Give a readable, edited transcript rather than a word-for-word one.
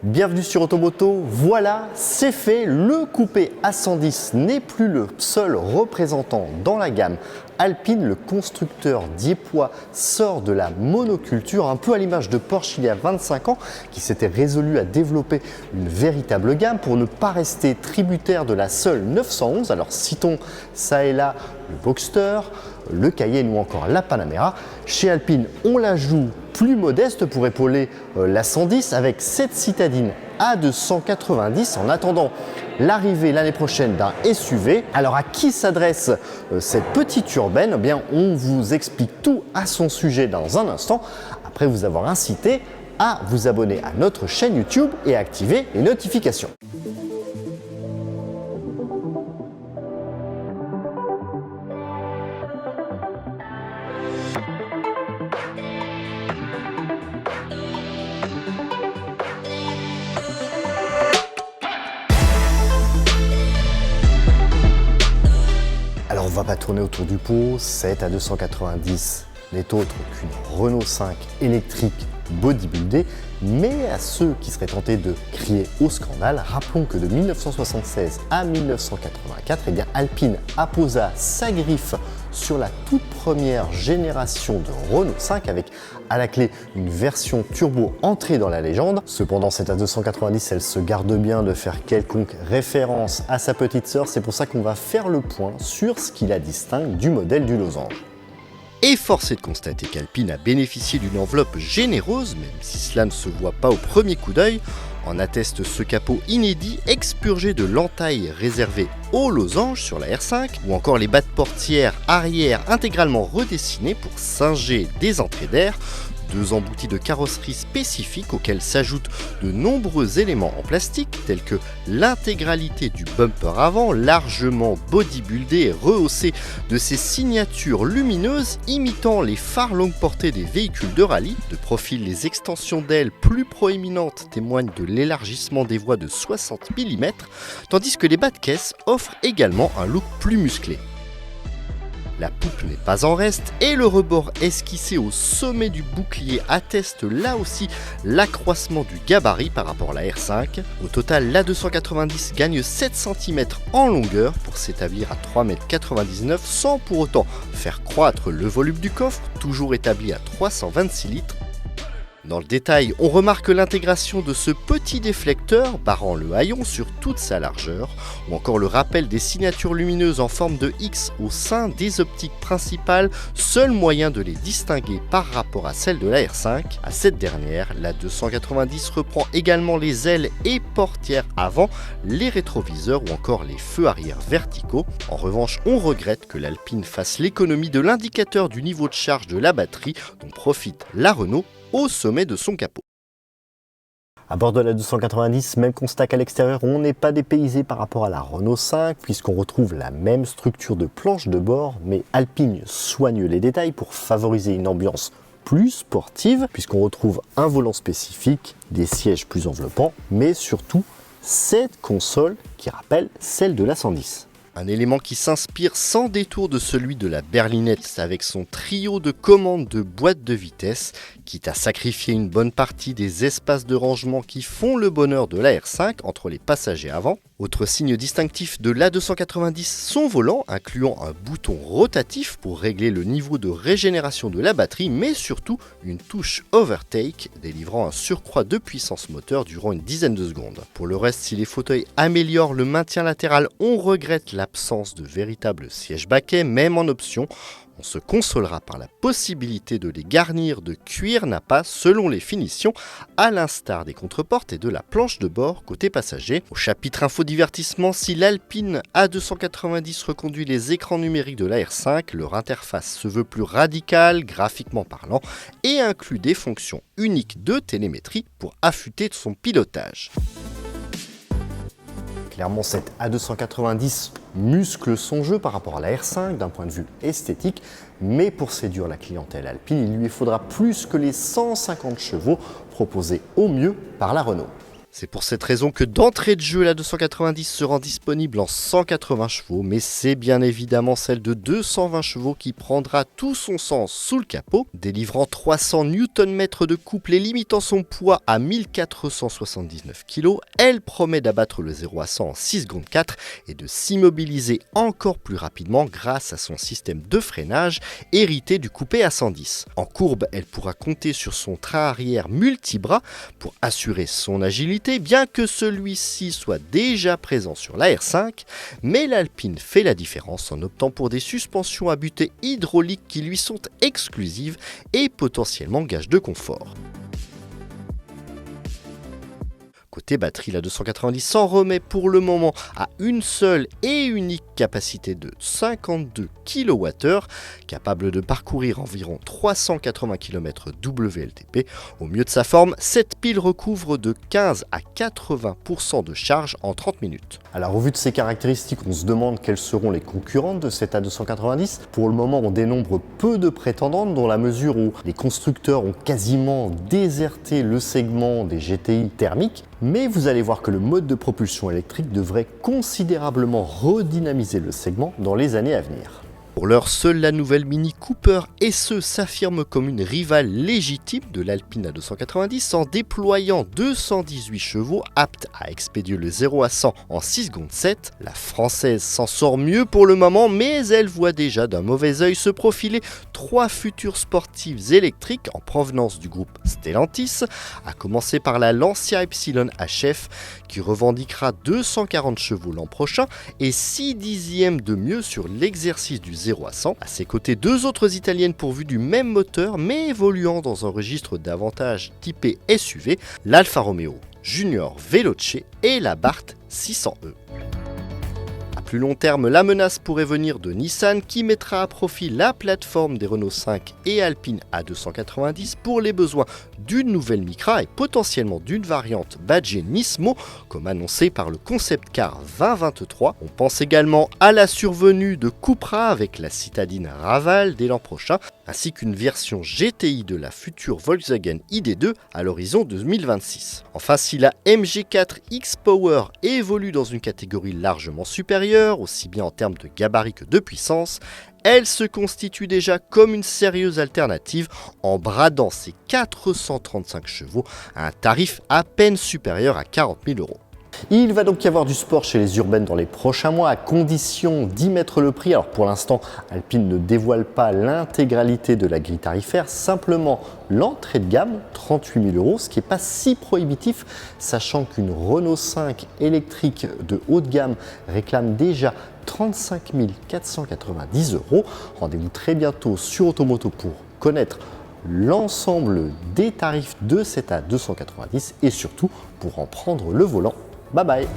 Bienvenue sur Automoto, voilà, c'est fait, le coupé A110 n'est plus le seul représentant dans la gamme Alpine. Le constructeur diepois sort de la monoculture, un peu à l'image de Porsche il y a 25 ans, qui s'était résolu à développer une véritable gamme pour ne pas rester tributaire de la seule 911. Alors citons ça et là le Boxster, le Cayenne ou encore la Panamera. Chez Alpine, on la joue plus modeste pour épauler la 110 avec cette citadine A290 en attendant l'arrivée l'année prochaine d'un SUV. Alors à qui s'adresse cette petite urbaine? Eh bien, on vous explique tout à son sujet dans un instant, après vous avoir incité à vous abonner à notre chaîne YouTube et à activer les notifications. Alors on va pas tourner autour du pot, cette A290 n'est autre qu'une Renault 5 électrique bodybuildée, mais à ceux qui seraient tentés de crier au scandale, rappelons que de 1976 à 1984, eh bien Alpine apposa sa griffe sur la toute première génération de Renault 5 avec à la clé une version turbo entrée dans la légende. Cependant, cette A290, elle se garde bien de faire quelconque référence à sa petite sœur. C'est pour ça qu'on va faire le point sur ce qui la distingue du modèle du losange. Et force est de constater qu'Alpine a bénéficié d'une enveloppe généreuse, même si cela ne se voit pas au premier coup d'œil. En atteste ce capot inédit expurgé de l'entaille réservée aux losanges sur la R5, ou encore les bas de portière arrière intégralement redessinés pour singer des entrées d'air. Deux emboutis de carrosserie spécifiques auxquels s'ajoutent de nombreux éléments en plastique tels que l'intégralité du bumper avant, largement bodybuildé et rehaussé de ses signatures lumineuses imitant les phares longue portée des véhicules de rallye. De profil, les extensions d'ailes plus proéminentes témoignent de l'élargissement des voies de 60 mm, tandis que les bas de caisse offrent également un look plus musclé. La poupe n'est pas en reste et le rebord esquissé au sommet du bouclier atteste là aussi l'accroissement du gabarit par rapport à la R5. Au total, l'A290 gagne 7 cm en longueur pour s'établir à 3,99 m sans pour autant faire croître le volume du coffre, toujours établi à 326 litres. Dans le détail, on remarque l'intégration de ce petit déflecteur barrant le haillon sur toute sa largeur, ou encore le rappel des signatures lumineuses en forme de X au sein des optiques principales, seul moyen de les distinguer par rapport à celle de la R5. À cette dernière, la 290 reprend également les ailes et portières avant, les rétroviseurs ou encore les feux arrière verticaux. En revanche, on regrette que l'Alpine fasse l'économie de l'indicateur du niveau de charge de la batterie dont profite la Renault au sommet de son capot. À bord de la 290, même constat qu'à l'extérieur, on n'est pas dépaysé par rapport à la Renault 5 puisqu'on retrouve la même structure de planche de bord, mais Alpine soigne les détails pour favoriser une ambiance plus sportive puisqu'on retrouve un volant spécifique, des sièges plus enveloppants, mais surtout cette console qui rappelle celle de la 110. Un élément qui s'inspire sans détour de celui de la berlinette avec son trio de commandes de boîte de vitesse, quitte à sacrifier une bonne partie des espaces de rangement qui font le bonheur de la R5 entre les passagers avant. Autre signe distinctif de l'A290, son volant incluant un bouton rotatif pour régler le niveau de régénération de la batterie, mais surtout une touche overtake délivrant un surcroît de puissance moteur durant une dizaine de secondes. Pour le reste, si les fauteuils améliorent le maintien latéral, on regrette l'absence de véritables sièges baquets, même en option. On se consolera par la possibilité de les garnir de cuir nappa selon les finitions, à l'instar des contreportes et de la planche de bord côté passager. Au chapitre infodivertissement, si l'Alpine A290 reconduit les écrans numériques de la R5, leur interface se veut plus radicale, graphiquement parlant, et inclut des fonctions uniques de télémétrie pour affûter son pilotage. Clairement, cette A290 muscle son jeu par rapport à la R5 d'un point de vue esthétique, mais pour séduire la clientèle Alpine, il lui faudra plus que les 150 chevaux proposés au mieux par la Renault. C'est pour cette raison que d'entrée de jeu, la 290 se rend disponible en 180 chevaux, mais c'est bien évidemment celle de 220 chevaux qui prendra tout son sens sous le capot, délivrant 300 Nm de couple et limitant son poids à 1479 kg. Elle promet d'abattre le 0 à 100 en 6 secondes 4 et de s'immobiliser encore plus rapidement grâce à son système de freinage hérité du coupé A110. En courbe, elle pourra compter sur son train arrière multibras pour assurer son agilité, bien que celui-ci soit déjà présent sur la R5, mais l'Alpine fait la différence en optant pour des suspensions à butée hydraulique qui lui sont exclusives et potentiellement gage de confort. Côté batterie, la 290 s'en remet pour le moment à une seule et unique capacité de 52 kWh, capable de parcourir environ 380 km WLTP. Au mieux de sa forme, cette pile recouvre de 15 à 80% de charge en 30 minutes. Alors au vu de ces caractéristiques, on se demande quelles seront les concurrentes de cette A290. Pour le moment, on dénombre peu de prétendantes dans la mesure où les constructeurs ont quasiment déserté le segment des GTI thermiques. Mais vous allez voir que le mode de propulsion électrique devrait considérablement redynamiser le segment dans les années à venir. Pour l'heure, seule la nouvelle Mini Cooper SE s'affirme comme une rivale légitime de l'Alpine A290 en déployant 218 chevaux aptes à expédier le 0 à 100 en 6 secondes 7. La française s'en sort mieux pour le moment, mais elle voit déjà d'un mauvais œil se profiler 3 futures sportives électriques en provenance du groupe Stellantis, à commencer par la Lancia Ypsilon HF qui revendiquera 240 chevaux l'an prochain et 6 dixièmes de mieux sur l'exercice du 0 à 100. À ses côtés, 2 autres italiennes pourvues du même moteur mais évoluant dans un registre davantage typé SUV, l'Alfa Romeo Junior Veloce et la Bart 600e. À plus long terme, la menace pourrait venir de Nissan qui mettra à profit la plateforme des Renault 5 et Alpine A290 pour les besoins d'une nouvelle Micra et potentiellement d'une variante badgée Nismo comme annoncé par le Concept Car 2023. On pense également à la survenue de Cupra avec la citadine Raval dès l'an prochain ainsi qu'une version GTI de la future Volkswagen ID.2 à l'horizon 2026. Enfin, si la MG4 X-Power évolue dans une catégorie largement supérieure, aussi bien en termes de gabarit que de puissance, elle se constitue déjà comme une sérieuse alternative en bradant ses 435 chevaux à un tarif à peine supérieur à 40 000 €. Il va donc y avoir du sport chez les urbaines dans les prochains mois à condition d'y mettre le prix. Alors pour l'instant, Alpine ne dévoile pas l'intégralité de la grille tarifaire, simplement l'entrée de gamme, 38 000 €, ce qui n'est pas si prohibitif, sachant qu'une Renault 5 électrique de haut de gamme réclame déjà 35 490 €. Rendez-vous très bientôt sur Automoto pour connaître l'ensemble des tarifs de cette A290 et surtout pour en prendre le volant. Bye bye.